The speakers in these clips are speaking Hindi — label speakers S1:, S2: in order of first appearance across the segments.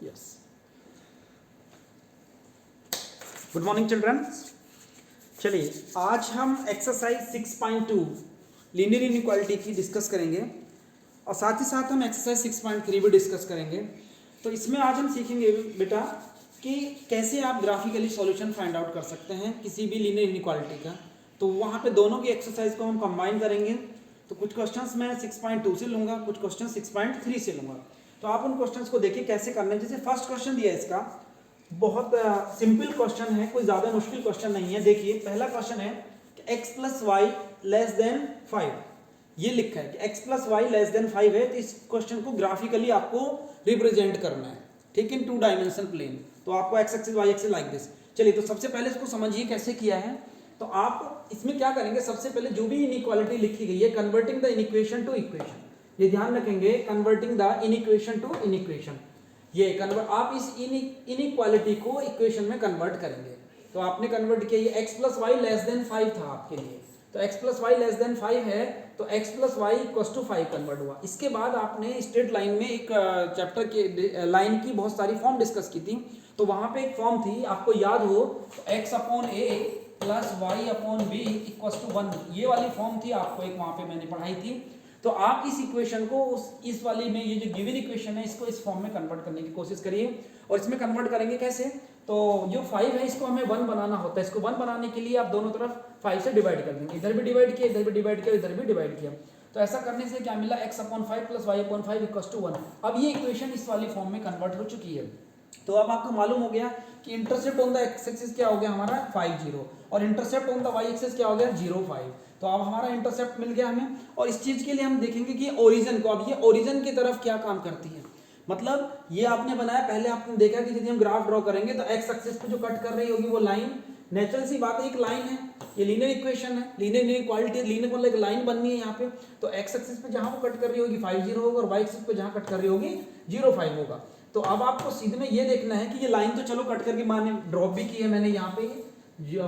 S1: Yes, good morning children. चलिए आज हम एक्सरसाइज 6.2 लीनियर इनइक्वालिटी की डिस्कस करेंगे और साथ ही साथ हम एक्सरसाइज 6.3 भी डिस्कस करेंगे। तो इसमें आज हम सीखेंगे बेटा कि कैसे आप ग्राफिकली सॉल्यूशन फाइंड आउट कर सकते हैं किसी भी लीनियर इनइक्वालिटी का। तो वहाँ पे दोनों की एक्सरसाइज को हम कंबाइन करेंगे। तो कुछ क्वेश्चंस मैं 6.2 से लूँगा, कुछ क्वेश्चन 6.3 से लूँगा। तो आप उन क्वेश्चंस को देखिए कैसे करना है। जैसे फर्स्ट क्वेश्चन दिया है, इसका बहुत सिंपल क्वेश्चन है, कोई ज़्यादा मुश्किल क्वेश्चन नहीं है। देखिए पहला क्वेश्चन है कि x plus Y less than 5, ये लिखा है कि x plus Y less than 5 है। तो इस क्वेश्चन को ग्राफिकली आपको रिप्रेजेंट करना है, ठीक, इन 2 डायमेंशन प्लेन। तो आपको x axis y axis like this. चलिए तो सबसे पहले इसको समझिए कैसे किया है। तो आप इसमें क्या करेंगे, सबसे पहले जो भी इनइक्वालिटी लिखी गई है, converting the inequation to equation, ये ध्यान रखेंगे, converting the inequation to inequation, ये कन्वर्ट आप इस इनइक्वालिटी को इक्वेशन में कन्वर्ट करेंगे। तो आपने कन्वर्ट किया, ये x plus Y less than 5 था आपके लिए, तो x plus Y less than 5 है, तो x plus Y equals to 5 convert हुआ। इसके बाद आपने स्ट्रेट लाइन में एक चैप्टर के लाइन की बहुत सारी फॉर्म डिस्कस की थी। तो वहाँ पे एक फॉर्म थी, आपको याद हो, तो x upon A plus Y upon B equals to 1, ये वाली फॉर्म थी, आपको एक वहाँ पे मैंने पढ़ाई थी। तो आप इस इक्वेशन को इस वाली में, ये जो गिवन इक्वेशन है, इसको इस फॉर्म में कन्वर्ट करने की कोशिश करिए। और इसमें कन्वर्ट करेंगे कैसे, तो जो 5 है इसको हमें 1 बनाना होता है। इसको 1 बनाने के लिए आप दोनों तरफ 5 से डिवाइड कर देंगे, इधर भी डिवाइड किया, इधर भी डिवाइड किया, इधर भी डिवाइड किया। तो ऐसा करने से क्या मिला, x upon 5 plus Y upon 5 equals to 1। अब ये इक्वेशन इस वाली फॉर्म में कन्वर्ट हो चुकी है। तो अब आपको मालूम हो गया कि intercept on the X axis क्या हो गया हमारा 5 0, और intercept on the Y axis क्या हो गया 0 5। तो अब हमारा इंटरसेप्ट मिल गया हमें। और इस चीज के लिए हम देखेंगे कि ओरिजिन को, अब ये ओरिजिन की तरफ क्या काम करती है। मतलब ये आपने बनाया, पहले आपने देखा कि यदि हम ग्राफ ड्रॉ करेंगे तो एक्स एक्सिस पे जो कट कर रही होगी वो लाइन, नेचुरल सी बात है, एक लाइन है, ये लीनियर इक्वेशन है, लीनियर इनइक्वालिटी, लीनियर को एक लाइन बननी है यहाँ पे। तो एक्स एक्सिस पे जहां वो कट कर रही होगी 5 0 होगा, और वाई एक्सिस पे जहां कट कर रही होगी 0 5 होगा। तो अब आपको सीधे में ये देखना है कि ये लाइन तो चलो कट करके मैंने ड्रॉप भी की है, मैंने यहाँ पे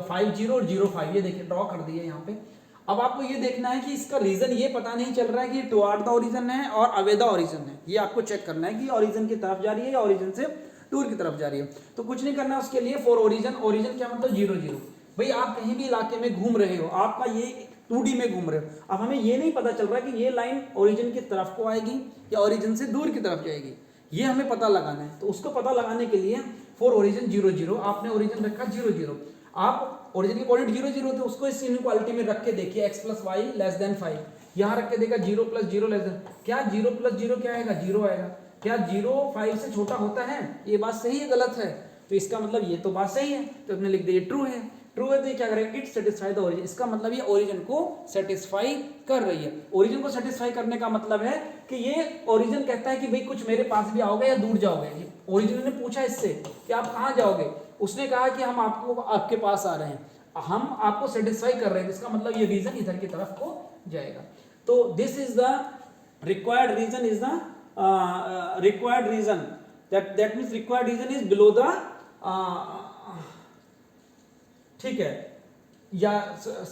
S1: 5 0 और 0 5 ये देखिए ड्रॉ कर दिया यहाँ पे। अब आपको ये देखना है कि इसका रीजन ये पता नहीं चल रहा है कि टुवर्ड द ओरिजिन है और अवे द ओरिजिन है। ये आपको चेक करना है कि ओरिजिन की तरफ जा रही है या ओरिजिन से दूर की तरफ जा रही है। तो कुछ नहीं करना उसके लिए, फॉर ओरिजिन, ओरिजिन क्या मतलब 0 0। भाई आप कहीं भी इलाके में घूम रहे हो, आपका ये 2D में घूम रहे हो, अब हमें ये नहीं पता चल रहा है कि ये लाइन ओरिजिन की तरफ को आएगी या ओरिजिन से दूर की तरफ जाएगी, ये हमें पता लगाना है। तो उसको पता लगाने के लिए फॉर ओरिजिन 0 0, आपने ओरिजिन रखा 0 0, आप ओरिजिन के पॉइंट 0 0 थे, उसको इस इनइक्वालिटी में रख के देखिए, x plus Y less than 5, यहाँ रख के देखा 0 प्लस 0 लेस देन, क्या 0 प्लस 0 क्या आएगा 0 आएगा। क्या 0 5 से छोटा होता है, ये बात सही है गलत है, तो इसका मतलब ये तो बात सही है, तो अपने लिख दिए ट्रू है। ट्रू है तो ये क्या करेगा, इट सेटिस्फाई द ओरिजिन, इसका मतलब ये ओरिजिन को सेटिस्फाई कर रही है। ओरिजिन को सेटिस्फाई करने का मतलब है कि ये ओरिजिन कहता है कि भाई कुछ मेरे पास भी आओगे या दूर जाओगे। ओरिजिन ने पूछा इससे कि आप कहाँ जाओगे, उसने कहा कि हम आपको आपके पास आ रहे हैं, हम आपको सेटिस्फाई कर रहे हैं, इसका मतलब ये रीजन इधर की तरफ को जाएगा। तो this is the required region, is the required region, that means required region is below the, ठीक है, या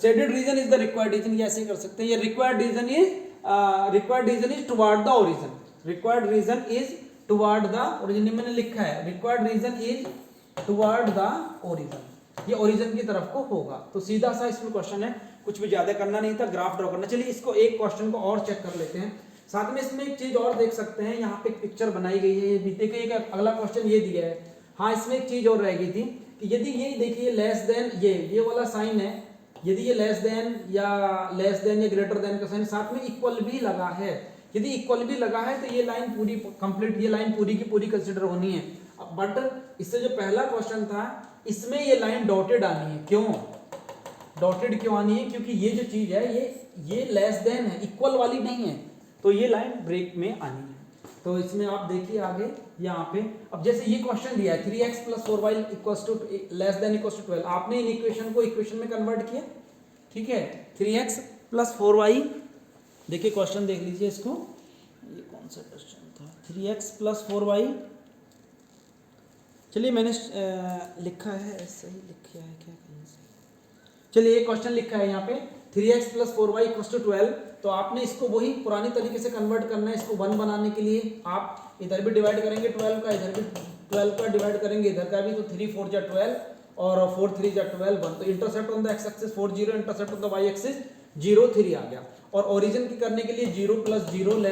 S1: shaded region is the required region, ये ऐसे कर सकते हैं। ये required region is toward the origin, required region is toward the origin, मैंने लिखा है required region is toward the origin, ये ओरिजिन की तरफ को होगा। तो सीधा सा इसमें क्वेश्चन है, कुछ भी ज्यादा करना नहीं था, ग्राफ ड्रॉ करना। चलिए इसको एक क्वेश्चन को और चेक कर लेते हैं, साथ में इसमें एक चीज और देख सकते हैं, यहाँ पे एक पिक्चर बनाई गई है, बीते के एक अगला क्वेश्चन ये दिया है। हाँ, इसमें एक चीज और रह गई थी कि यदि ये देखिए लेस देन, ये वाला साइन है, यदि ये लेस देन या ग्रेटर देन का साइन साथ में इक्वल भी लगा है, यदि इक्वल भी लगा है तो ये लाइन पूरी कंप्लीट, ये लाइन पूरी की पूरी कंसिडर होनी है। बट इससे जो पहला क्वेश्चन था इसमें ये लाइन डॉटेड आनी है, क्यों डॉटेड क्यों आनी है, क्योंकि ये जो चीज है ये लेस देन है, इक्वल वाली नहीं है, तो ये लाइन ब्रेक में आनी है। तो इसमें आप देखिए आगे यहाँ पे, अब जैसे ये क्वेश्चन दिया है 3x plus 4y equals to less than equals to 12, आपने इन इक्वेशन को इक्वेशन में कन्वर्ट किया, ठीक है, 3x प्लस 4y, देखिए क्वेश्चन देख लीजिए इसको, ये कौन सा क्वेश्चन था, 3x प्लस 4y, चलिए मैंने लिखा है ऐसा ही लिखा है क्या कहीं से, चलिए ये क्वेश्चन लिखा है यहाँ पे 3x plus 4y equals to 12, तो आपने इसको वही पुराने तरीके से कन्वर्ट करना है, इसको 1 बनाने के लिए आप इधर भी डिवाइड करेंगे 12 का, इधर भी 12 का डिवाइड करेंगे इधर का भी, तो 3 4 जा 12 और 4 3 जा 12 1। तो intercept on the X axis 4 0, intercept on the Y axis 0 3 आ गया। और ओरिजिन की करने के लिए 0 + 0 <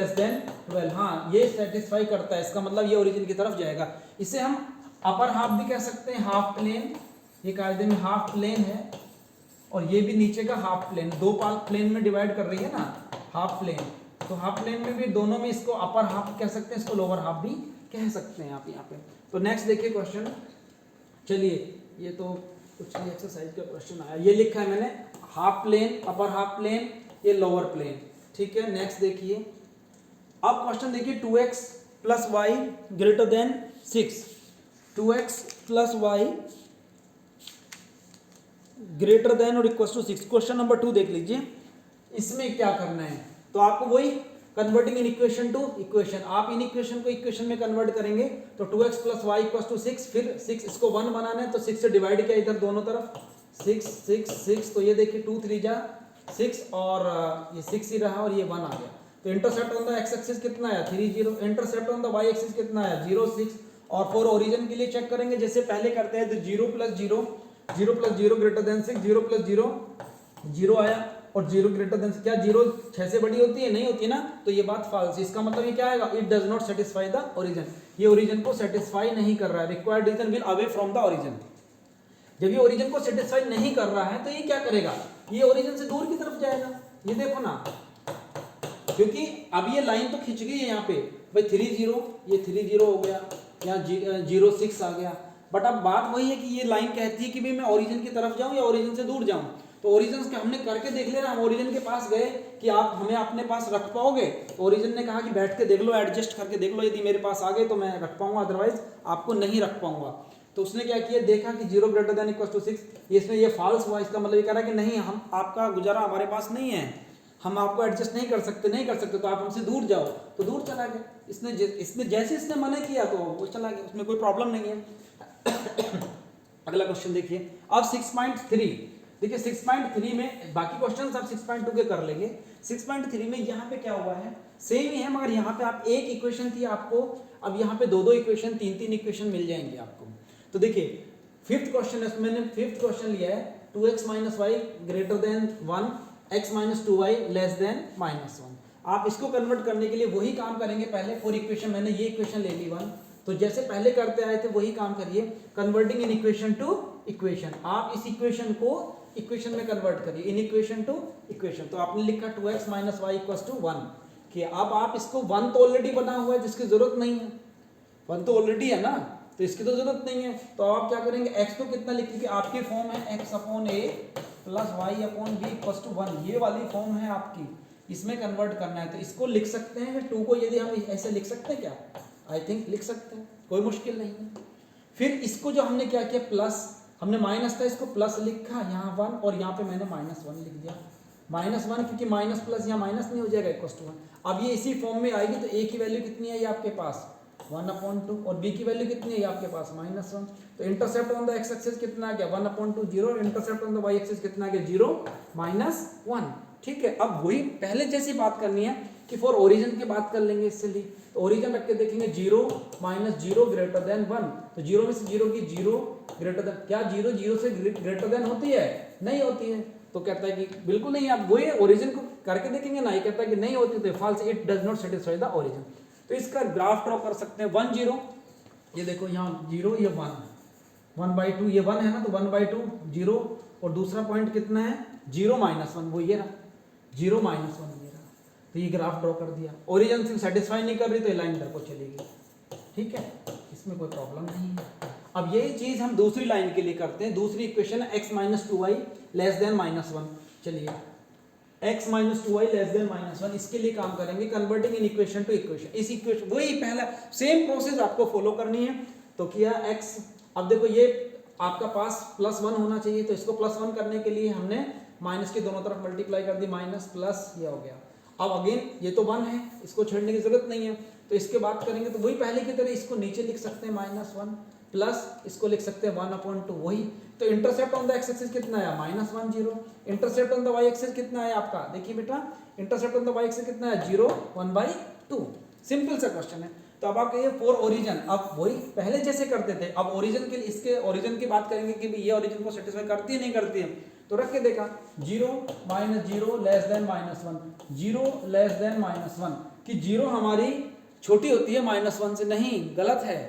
S1: 12। हाँ ये सेटिस्फाई करता है, इसका मतलब ये ओरिजिन की तरफ जाएगा। इसे हम अपर हाफ भी कह सकते हैं, हाफ प्लेन, ये कायदे में हाफ प्लेन है, और ये भी नीचे का हाफ प्लेन, दो प्लेन में डिवाइड कर रही है ना हाफ प्लेन, तो हाफ प्लेन में भी दोनों में इसको अपर हाफ कह सकते हैं, इसको लोअर हाफ भी कह सकते हैं आप यहाँ पे। तो नेक्स्ट देखिए क्वेश्चन, चलिए ये तो कुछ नहीं एक्सरसाइज का क्वेश्चन आया, ये लिखा है मैंने half plane, upper half plane, ये लोअर प्लेन, ठीक है। नेक्स्ट देखिए, अब क्वेश्चन देखिए 2x + y > 6, 2x + y greater then और इक्वल टू 6। क्वेश्चन नंबर 2 देख लीजिए, इसमें क्या करना है, तो आपको वही converting inequation to equation, आप इन इक्वेशन को इक्वेशन में कन्वर्ट करेंगे, तो 2x + y = 6, फिर 6 इसको 1 बनाना है, तो 6 से डिवाइड किया इधर दोनों तरफ, 6 6 6, तो ये देखिए 2 3 जा 6 और ये 6 ही रहा और ये 1 आ गया। तो intercept on the X axis कितना आया 3 0, intercept on the Y axis कितना आया 0 6। और फॉर ओरिजिन के लिए चेक करेंगे जैसे पहले करते हैं, तो 0 + 0 0 + 0 > 6, 0 + 0 0 आया, और 0 > 6, क्या 0 6 से बड़ी होती है, नहीं होती ना, तो ये बात फॉल्स। इसका मतलब ये क्या आएगा, it does not satisfy the origin, ये ओरिजिन को सेटिस्फाई नहीं कर रहा है, required region will away from the origin. जब ये ओरिजिन को सेटिस्फाई नहीं कर रहा है तो ये क्या करेगा, ये ओरिजिन से दूर की तरफ जाएगा। ये देखो ना, क्योंकि अब ये लाइन तो खिंच गई है यहाँ पे भाई 3 0, ये 3 0 हो गया, यहाँ 0 6 आ गया, बट अब बात वही है कि ये लाइन कहती है कि भाई मैं ओरिजिन की तरफ जाऊं या ओरिजिन से दूर जाऊं। तो ओरिजिन के हमने करके देख लेना, हम ओरिजिन के पास गए कि आप हमें अपने पास रख पाओगे, तो ओरिजिन ने कहा कि बैठ के देख लो, एडजस्ट करके देख लो, यदि मेरे पास आ गए तो मैं रख पाऊंगा, अदरवाइज आपको नहीं रख पाऊंगा। तो उसने क्या किया, देखा कि 0 > = 6, इसमें ये फॉल्स हुआ, इसका मतलब ये कह रहा है कि नहीं, हम आपका गुजारा हमारे पास नहीं है, हम आपको एडजस्ट नहीं कर सकते, तो आप हमसे दूर जाओ, तो दूर चला गया। इसने जैसे इसने मना किया तो वो चला गया, उसमें कोई प्रॉब्लम नहीं है। अगला क्वेश्चन देखिए, अब 6.3 देखिए, 6.3 में बाकी क्वेश्चन आप 6.2 के कर लेंगे। 6.3 में यहाँ पे क्या हुआ है, सेम ही है, मगर यहाँ पे आप एक इक्वेशन थी आपको, अब यहाँ पे 2 इक्वेशन 3 इक्वेशन मिल जाएंगे आपको। तो देखिए 5th क्वेश्चन है, मैंने 5th क्वेश्चन लिया है, 2x - y > 1, x - 2y < -1। आप इसको कन्वर्ट करने के लिए वही काम करेंगे, पहले 4 इक्वेशन, मैंने ये इक्वेशन ले ली 1, तो जैसे पहले करते आए थे वही काम करिए, converting inequation to equation. आप इस इक्वेशन को इक्वेशन में कन्वर्ट करिए, इन इक्वेशन टू इक्वेशन। तो आपने लिखा 2x - y = 1, कि अब आप इसको 1 तो ऑलरेडी बना हुआ है जिसकी जरूरत नहीं है, 1 तो ऑलरेडी है ना, तो इसकी तो जरूरत नहीं है। तो आप क्या करेंगे, x तो कितना लिखेंगे, आपकी फॉर्म है x/a + y/b = 1, ये वाली फॉर्म है आपकी, इसमें कन्वर्ट करना है। तो इसको लिख सकते हैं, 2 को यदि हम ऐसे लिख सकते हैं क्या, आई थिंक लिख सकते हैं, कोई मुश्किल नहीं है। फिर इसको जो हमने क्या किया, प्लस, हमने माइनस था इसको प्लस लिखा, यहाँ 1 और यहाँ पे मैंने -1 लिख दिया, -1, क्योंकि माइनस प्लस यहाँ माइनस नहीं हो जाएगा, =1। अब ये इसी फॉर्म में आएगी, तो a की वैल्यू कितनी है ये आपके पास 1/2, और b की वैल्यू कितनी है ये आपके पास -1। तो intercept on the x axis कितना आ गया 1/2 0, intercept on the y axis कितना आ गया 0 -1। ठीक है, अब वही पहले जैसी बात करनी है कि फॉर ओरिजिन की बात कर लेंगे, इसलिए तो ओरिजिन रख के देखेंगे 0 - 0 > 1, तो 0 में से 0 की 0 ग्रेटर देन, क्या 0 0 से ग्रेटर देन होती है, नहीं होती है, तो कहता है कि बिल्कुल नहीं। आप वही ओरिजिन को करके देखेंगे ना, ये कहता है कि नहीं होती, तो false, it does not satisfy the origin. तो इसका ग्राफ ड्रॉ कर सकते हैं 1 0, ये देखो यहाँ 0, ये 1, 1/2, ये 1 है ना, तो 1/2 0, और दूसरा पॉइंट कितना है 0 -1, वो ये रहा 0 -1 ये रहा। तो ये ग्राफ ड्रॉ कर दिया, ओरिजिन से सेटिस्फाई नहीं कर रही तो ये लाइन इधर को चलेगी, ठीक है, इसमें कोई प्रॉब्लम नहीं है। अब यही चीज हम दूसरी लाइन के लिए करते हैं, दूसरी इक्वेशन है x - 2y < -1। चलिए x - 2y < -1, इसके लिए काम करेंगे, converting inequation to equation. इस इक्वेशन वही पहला सेम प्रोसेस आपको फॉलो करनी है। तो किया x, अब देखो ये आपका पास +1 होना चाहिए, तो इसको +1 करने के लिए हमने माइनस के दोनों तरफ मल्टीप्लाई कर दी, माइनस प्लस ये हो गया। अब अगेन ये तो 1 है, इसको छेड़ने की जरूरत नहीं है, तो इसके बात करेंगे तो वही पहले की तरह इसको नीचे लिख सकते हैं -1, प्लस इसको लिख सकते हैं 1/2, वही। तो intercept on the x axis कितना है -1 0, intercept on the y axis कितना है आपका, देखिए बेटा intercept on the y axis कितना है 0 1/2। सिंपल सा क्वेश्चन है। तो अब आप कहिए फॉर ओरिजिन, अब वही पहले जैसे करते थे, अब ओरिजिन के लिए इसके ओरिजिन की बात करेंगे कि ये ओरिजिन को सेटिस्फाई करती है नहीं करती है। तो रख के देखा 0 -0 लेस देन -1, 0 लेस देन -1 कि 0 हमारी छोटी होती है -1 से, नहीं गलत है,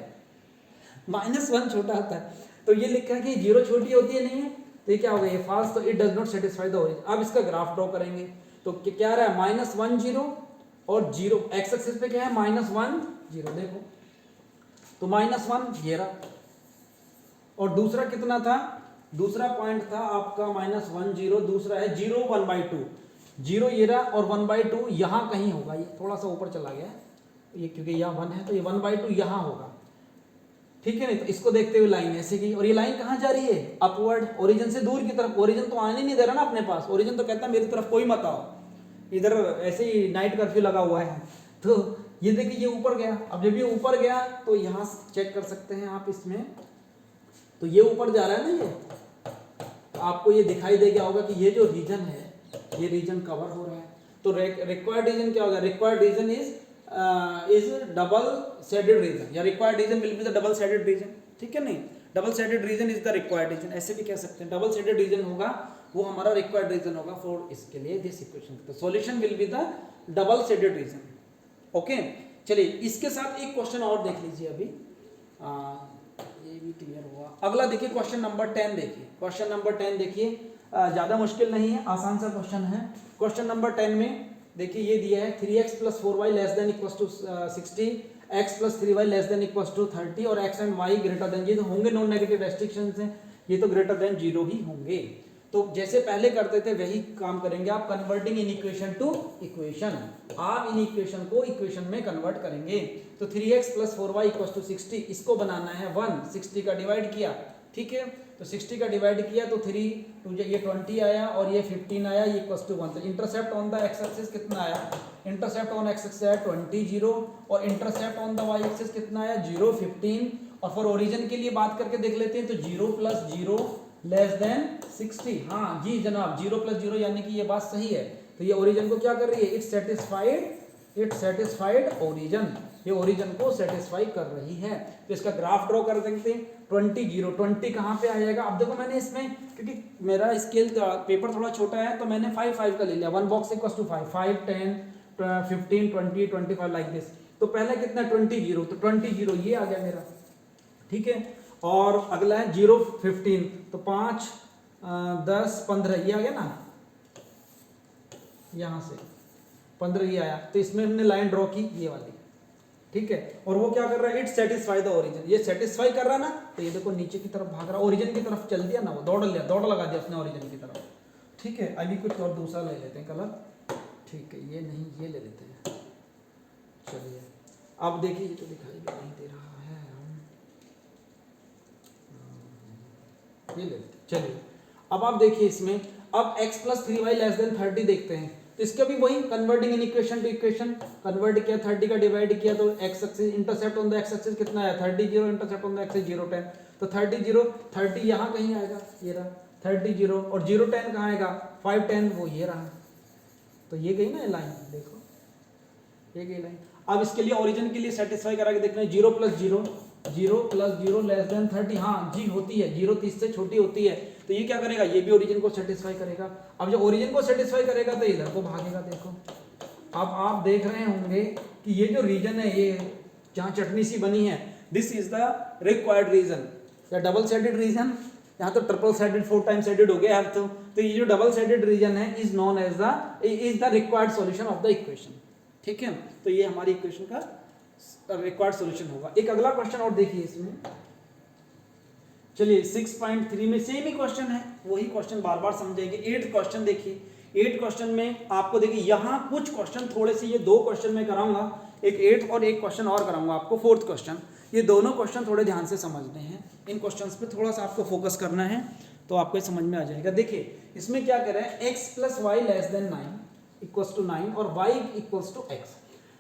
S1: -1 छोटा होता है। तो ये लिखा है कि 0 छोटी होती है, नहीं है, तो ये क्या हो गया, ये फॉल्स, तो it does not satisfy the origin. अब इसका ग्राफ ड्रॉ करेंगे तो क्या रहा है -1 0 और 0 एक्स एक्सिस पे क्या है -1 0, देखो तो -1 ये रहा, और दूसरा कितना था, दूसरा पॉइंट था आपका -1 0, दूसरा है 0 1/2, 0 ये रहा और 1/2 यहाँ कहीं होगा, ये थोड़ा सा ऊपर चला गया ये क्योंकि यहाँ 1 है, तो ये 1/2 यहाँ होगा, ठीक है नहीं। तो इसको देखते हुए लाइन ऐसे की, और ये लाइन कहाँ जा रही है, अपवर्ड, ओरिजिन से दूर की तरफ। ओरिजिन तो आने नहीं दे रहा ना अपने पास, ओरिजिन तो कहता है मेरी तरफ कोई मत आओ, इधर ऐसे ही नाइट कर्फ्यू लगा हुआ है। तो ये देखिए ये ऊपर गया, अब जब ये ऊपर गया तो यहाँ चेक कर सकते हैं आप इसमें, तो ये ऊपर जा रहा है ना, ये तो आपको ये दिखाई दे गया होगा कि ये जो रीजन है ये रीजन कवर हो रहा है। तो रिक्वायर्ड रीजन क्या होगा, required region is double shaded region, या required region will be the double shaded region, ठीक है नहीं, double shaded region is the required region, ऐसे भी कह सकते हैं, डबल शेडेड रीजन होगा वो हमारा रिक्वायर्ड रीजन होगा फॉर इसके लिए दिस इक्वेशन। तो solution will be the double shaded reason. Okay चलिए इसके साथ एक क्वेश्चन और देख लीजिए अभी, ये भी क्लियर हुआ। अगला देखिए क्वेश्चन नंबर 10 देखिए, क्वेश्चन नंबर 10 देखिए, ज़्यादा मुश्किल नहीं है, आसान सा क्वेश्चन है। क्वेश्चन नंबर 10 में देखिए ये दिया है 3x + 4y less than equals to 60, x + 3y less than equals to 30 और x and y greater than, ये तो होंगे नॉन नेगेटिव रेस्ट्रिक्शंस हैं, ये तो ग्रेटर देन 0 ही होंगे। तो जैसे पहले करते थे वही काम करेंगे आप, converting inequation to equation, आप इन इक्वेशन को इक्वेशन में कन्वर्ट करेंगे। तो 3x + 4y = 60, इसको बनाना है 1, 60 का डिवाइड किया, ठीक है, तो 60 का डिवाइड किया तो 3 2 ये 20 आया और ये 15 आया, ये इक्वल्स टू 1। तो intercept on the X axis कितना आया, इंटरसेप्ट ऑन एक्स एक्सिस आया 20 0, और intercept on the Y axis कितना आया 0 15। और फॉर ओरिजिन के लिए बात करके देख लेते हैं, तो 0 + 0 लेस देन 60, हाँ जी जनाब 0 + 0 यानी कि ये बात सही है। तो ये ओरिजिन को क्या कर रही है, इट सेटिस्फाइड ओरिजिन, ये ओरिजिन को सेटिस्फाई कर रही है। तो इसका ग्राफ ड्रॉ कर देते हैं, 20 0, 20 कहाँ पे आ जाएगा। अब देखो मैंने इसमें क्योंकि मेरा स्केल पेपर थोड़ा छोटा है तो मैंने 5 5 का ले लिया, 1 बॉक्स = 5 5 10 15 20 25 लाइक दिस। तो पहले कितना 20 0, तो 20 0 ये आ गया मेरा, ठीक है, और अगला है 0 15, तो 5 10 15 ये आ गया ना, यहाँ से 15 ये आया, तो इसमें हमने लाइन ड्रॉ की ये वाली, ठीक है। और वो क्या कर रहा है, इट सेटिस्फाई द ओरिजिन, ये सेटिस्फाई कर रहा है ना, तो ये देखो नीचे की तरफ भाग रहा, ओरिजिन की तरफ चल दिया ना, वो दौड़ लगा दिया उसने ओरिजिन की तरफ, ठीक है। अभी कुछ और दूसरा ले लेते हैं कलर, ठीक है, ये नहीं ये ले लेते हैं, चलिए अब देखिए ये तो दिखाई भी नहीं दे रहा है, ये ले लेते, चलिए अब आप देखिए इसमें, अब x + 3y लेस देन 30 देखते हैं, तो इसका भी वही converting inequation to equation, convert किया 30 का डिवाइड किया तो x axis, intercept on the x axis कितना आया 30 0, इंटरसेप्ट ऑन द x 0 10, तो 30 0 30 यहाँ कहीं आएगा, ये रहा 30 0, और 0 10 कहाँ आएगा 5 10, वो ये रहा, तो ये गई ना लाइन, देखो ये गई लाइन। अब इसके लिए ओरिजिन के लिए सेटिस्फाई करा के देखना है, 0 + 0 0 + 0 लेस देन 30, हाँ जी होती है, 0 30 से छोटी होती है, तो ये क्या करेगा, ये भी ओरिजिन को सेटिस्फाई करेगा। अब जब ओरिजिन को सेटिस्फाई करेगा तो इधर को भागेगा, देखो अब आप देख रहे होंगे कि ये जो रीजन है, ये जहाँ चटनी सी बनी है, this is the required region, या डबल शेडेड रीजन, यहाँ तो ट्रिपल शेडेड 4 टाइम शेडेड हो गया अब तो ये जो डबल शेडेड रीजन है is known as the required solution of the equation, ठीक है। तो ये हमारी इक्वेशन का रिक्वायर्ड सॉल्यूशन होगा। एक अगला क्वेश्चन और देखिए इसमें, चलिए 6.3 में सेम ही क्वेश्चन है, वही क्वेश्चन बार बार समझेंगे। 8th क्वेश्चन देखिए, 8th क्वेश्चन में आपको देखिए यहाँ कुछ क्वेश्चन थोड़े से, ये 2 क्वेश्चन में कराऊंगा, एक 8th और एक क्वेश्चन और कराऊंगा आपको 4th क्वेश्चन, ये दोनों क्वेश्चन थोड़े ध्यान से समझने हैं, इन क्वेश्चंस पे थोड़ा सा आपको फोकस करना है तो आपको समझ में आ जाएगा। देखिए इसमें क्या कह रहा है, x + y लेस देन 9 = 9 और y = x,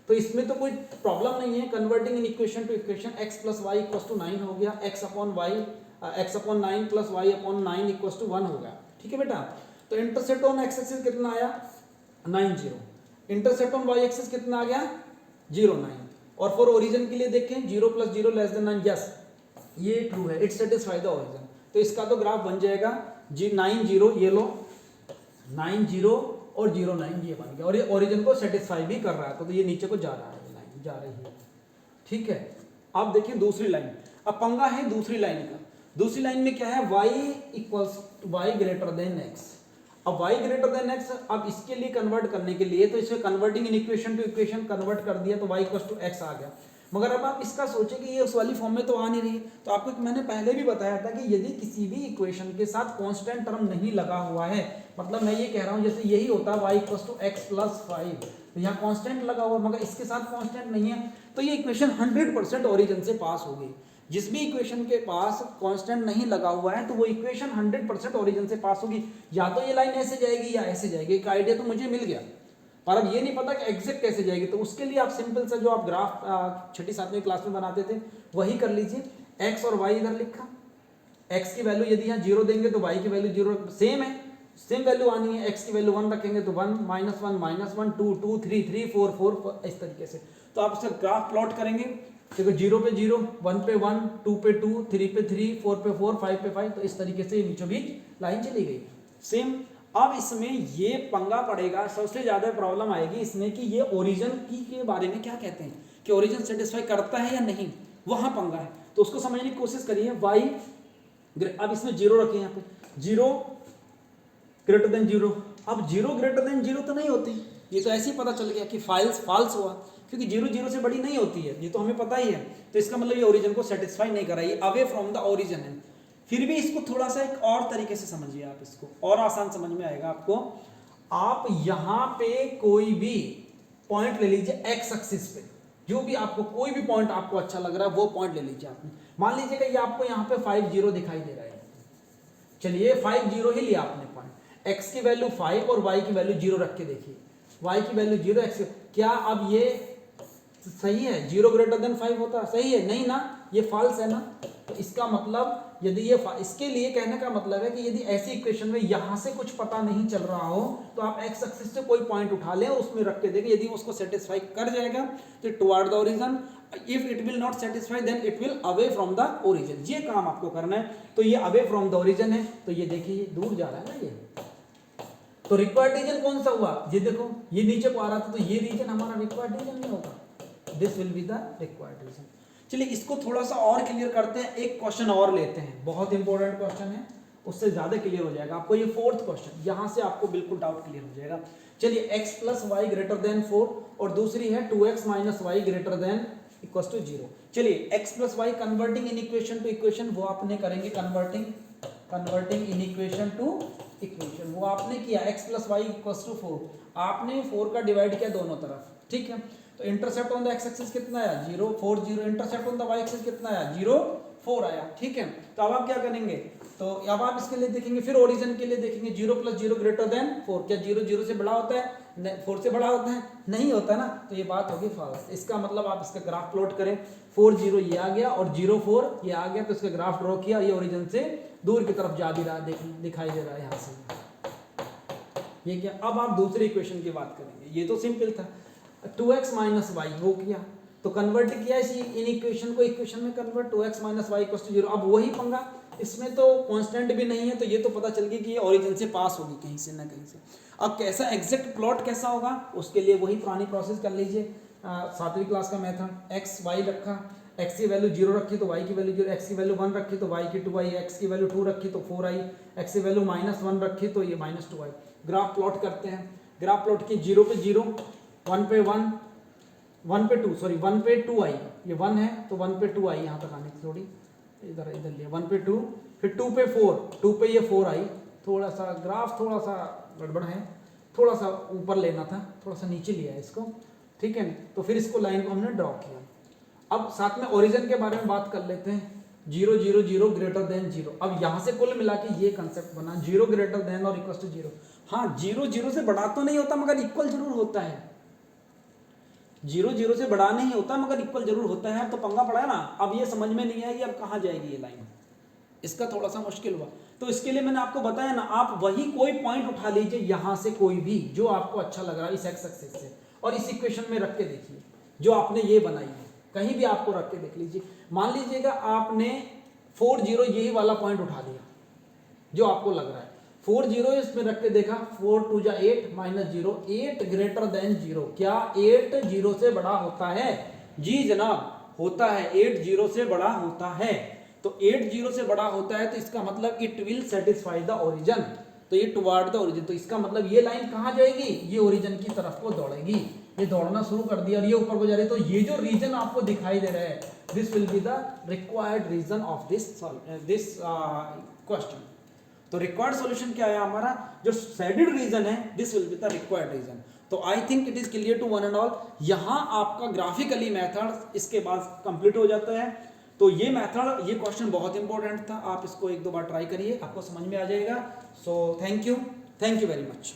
S1: तो इसमें तो कोई प्रॉब्लम नहीं है, converting inequation to equation, x + y = 9 हो गया, x/9 + y/9 = 1 हो गया, ठीक है बेटा। तो इंटरसेप्ट ऑन x एक्सिस कितना आया 9 0, इंटरसेप्ट ऑन y एक्सिस कितना आ गया 0 9, और फॉर ओरिजिन के लिए देखें 0 + 0 < 9, यस ये ट्रू है, इट सेटिस्फाई द ओरिजिन। तो इसका तो ग्राफ बन जाएगा 9 0, ये लो 9 0 और 0 9, ये बन गया और ये ओरिजिन को सेटिस्फाई भी कर रहा है, तो ये नीचे को जा रहा है, ये लाइन जा रही है, ठीक है। अब देखिए दूसरी लाइन, अब पंगा है दूसरी लाइन का। दूसरी लाइन में क्या है, y = y greater then x। अब y ग्रेटर देन x, अब इसके लिए कन्वर्ट करने के लिए तो इसे converting inequation to equation convert कर दिया तो y = x आ गया। मगर अब आप इसका सोचें कि ये उस वाली फॉर्म में तो आ नहीं रही, तो आपको मैंने पहले भी बताया था कि यदि किसी भी इक्वेशन के साथ कांस्टेंट टर्म नहीं लगा हुआ है, मतलब मैं ये कह रहा हूँ जैसे यही होता y = x + 5, तो यहाँ कांस्टेंट लगा हुआ मगर इसके साथ कांस्टेंट नहीं है, तो ये इक्वेशन 100% ओरिजिन से पास होगी। जिस भी इक्वेशन के पास कांस्टेंट नहीं लगा हुआ है तो वो इक्वेशन 100% ओरिजिन से पास होगी। या तो ये लाइन ऐसे जाएगी या ऐसे जाएगी, एक आइडिया तो मुझे मिल गया, पर अब ये नहीं पता कि एग्जैक्ट कैसे जाएगी। तो उसके लिए आप सिंपल सा जो आप ग्राफ 6ठी 7वीं क्लास में बनाते थे वही कर लीजिए। x और y इधर लिखा, x की वैल्यू यदि यहाँ 0 देंगे तो y की वैल्यू 0 सेम है, सेम वैल्यू आनी है। x की वैल्यू 1 रखेंगे तो 1 -1 -1 2 2 3 3 4 4 इस तरीके से। तो आप इसका ग्राफ प्लॉट करेंगे, देखो 0 पे 0, 1 पे 1, 2 पे 2, 3 पे 3, 4 पे 4, 5 पे 5, तो इस तरीके से बीचों बीच लाइन चली गई सेम। अब इसमें ये पंगा पड़ेगा, सबसे ज्यादा प्रॉब्लम आएगी इसमें कि ये ओरिजिन की के बारे में क्या कहते हैं कि ओरिजिन सेटिस्फाई करता है या नहीं, वहां पंगा है। तो उसको समझने की कोशिश करिए। y, अब इसमें 0 रखें, यहाँ पे 0 ग्रेटर देन 0। अब 0 ग्रेटर देन 0 तो नहीं होती, ये तो ऐसे ही पता चल गया कि फाल्स हुआ, क्योंकि 0 0 से बड़ी नहीं होती है, ये तो हमें पता ही है। तो इसका मतलब ये ओरिजिन को सेटिस्फाई नहीं कर रहा है, अवे फ्रॉम द ओरिजिन है। फिर भी इसको थोड़ा सा एक और तरीके से समझिए आप, इसको और आसान समझ में आएगा आपको। आप यहां पे कोई भी पॉइंट ले लीजिए एक्स एक्सिस पे, जो भी आपको कोई भी पॉइंट आपको अच्छा लग रहा है वो पॉइंट ले लीजिए आपने। मान लीजिएगा ये आपको यहाँ पे 5 0 दिखाई दे रहा है, चलिए 5 0 ही लिया आपने पॉइंट, एक्स की वैल्यू 5 और वाई की वैल्यू 0 रख के देखिए, वाई की वैल्यू 0, एक्स, क्या अब ये सही है? 0 ग्रेटर देन 5 होता सही है? नहीं ना, ये फॉल्स है ना। तो इसका मतलब यदि ये इसके लिए कहने का मतलब है कि यदि ऐसी इक्वेशन में यहां से कुछ पता नहीं चल रहा हो तो आप एक्स एक्सिस से कोई पॉइंट उठा लें और उसमें रख के देखें, यदि उसको सेटिस्फाई कर जाएगा तो toward the origin, if it will not satisfy then it will away from the origin. ये काम आपको करना है। तो ये अवे फ्रॉम द ओरिजिन है, तो ये देखिए दूर जा रहा है ना ये, तो रिक्वायर्ड रीजन कौन सा हुआ? ये देखो ये नीचे को आ रहा था, तो ये रीजन हमारा रिक्वायर्ड रीजन नहीं होगा, this will be the required region. चलिए इसको थोड़ा सा और क्लियर करते हैं, एक क्वेश्चन और लेते हैं, बहुत इंपॉर्टेंट क्वेश्चन है, उससे ज्यादा क्लियर हो जाएगा आपको। ये 4th क्वेश्चन, यहां से आपको बिल्कुल डाउट क्लियर हो जाएगा। चलिए x + y ग्रेटर देन 4 और दूसरी है 2x - y greater than equal to 0। चलिए x + y converting inequation to equation, वो आपने करेंगे converting inequation to equation, वो आपने किया। x + y = 4, आपने 4 का डिवाइड किया दोनों तरफ, ठीक है। तो intercept on the x axis कितना आया? 0 4 0। Intercept on the y axis कितना आया? 0 4 आया, ठीक है। तो अब आप क्या करेंगे? तो अब आप इसके लिए देखेंगे, फिर ओरिजिन के लिए देखेंगे 0 + 0 ग्रेटर देन 4। क्या 0 0 से बड़ा होता है? 4 से बड़ा होता है? नहीं होता ना, तो ये बात होगी फॉल्स। इसका मतलब आप इसका ग्राफ प्लॉट करें, 4 0 ये आ गया और 0 4 ये आ गया, तो इसका ग्राफ ड्रॉ किया, ये ओरिजिन से दूर की तरफ जा भी रहा, दिखाई दे रहा है यहाँ से। ये क्या? अब आप दूसरी इक्वेशन की बात करेंगे, ये तो सिंपल था, 2x - y वो किया, तो कन्वर्ट किया इसी इन इक्वेशन को इक्वेशन में कन्वर्ट, 2x - y = 0। अब वही पंगा, इसमें तो कांस्टेंट भी नहीं है, तो ये तो पता चल गई कि ये ओरिजिन से पास होगी कहीं से ना कहीं से। अब कैसा एग्जैक्ट प्लॉट कैसा होगा, उसके लिए वही पुरानी प्रोसेस कर लीजिए, 7वीं क्लास का मेथड। x y रखा, x की वैल्यू 0 रखी तो y की वैल्यू 0, x की वैल्यू 1 रखी तो y की 2i, x की वैल्यू 2 रखी तो 4i, x की वैल्यू -1 रखी तो ये -2i। ग्राफ प्लॉट करते हैं, ग्राफ प्लॉट की 0 पे 0, 1 पे 1, 1 पे 2, सॉरी 1 पे 2i, ये 1 है तो 1 पे 2i, यहाँ तक आने की थोड़ी इधर लिया, 1 पे 2, फिर 2 पे 4, 2 पे ये 4i, थोड़ा सा ग्राफ थोड़ा सा गड़बड़ है, थोड़ा सा ऊपर लेना था, थोड़ा सा नीचे लिया है इसको, ठीक है। तो फिर इसको लाइन को हमने ड्रॉ किया। अब साथ में ओरिजिन के बारे में बात कर लेते हैं, 0 0 0 ग्रेटर देन 0। अब यहाँ से कुल मिला के ये कंसेप्ट बना, 0 ग्रेटर देन और इक्वल टू 0। हाँ 0 0 से बड़ा तो नहीं होता मगर इक्वल जरूर होता है, 0 0 से बड़ा नहीं होता मगर इक्वल जरूर होता है। तो पंगा पड़ा है ना। अब ये समझ में नहीं आएगी अब कहाँ जाएगी ये लाइन, इसका थोड़ा सा मुश्किल हुआ। तो इसके लिए मैंने आपको बताया ना, आप वही कोई पॉइंट उठा लीजिए यहाँ से, कोई भी जो आपको अच्छा लग रहा है इस एक्स एक्सिस से, और इस इक्वेशन में रख के देखिए जो आपने ये बनाई है, कहीं भी आपको रख के देख लीजिए। मान लीजिएगा आपने 40 यही वाला पॉइंट उठा लिया जो आपको लग रहा है, 40 इसमें रख के देखा, 4 2 जा 8 -0, 8 ग्रेटर देन 0। क्या 8 0 से बड़ा होता है? जी जनाब होता है, 8 0 से बड़ा होता है। तो 8 0 से बड़ा होता है तो इसका मतलब it will satisfy the origin, तो ये टुवार्ड द ओरिजिन, तो इसका मतलब ये लाइन कहाँ जाएगी? ये ओरिजिन की तरफ को दौड़ेगी। ये दौड़ना शुरू कर दिया और ये ऊपर को जा रही है, तो ये जो रीजन आपको दिखाई दे रहा है, this will be the required region of this question. तो रिक्वायर्ड सॉल्यूशन क्या है हमारा? जो शेडेड रीजन है, this will be the required region. तो I think it is clear to one and all. यहाँ आपका ग्राफिकली मेथड इसके बाद कंप्लीट हो जाता है। तो ये मेथड, ये क्वेश्चन बहुत इंपॉर्टेंट था, आप इसको 1-2 बार ट्राई करिए, आपको समझ में आ जाएगा। So thank you very much.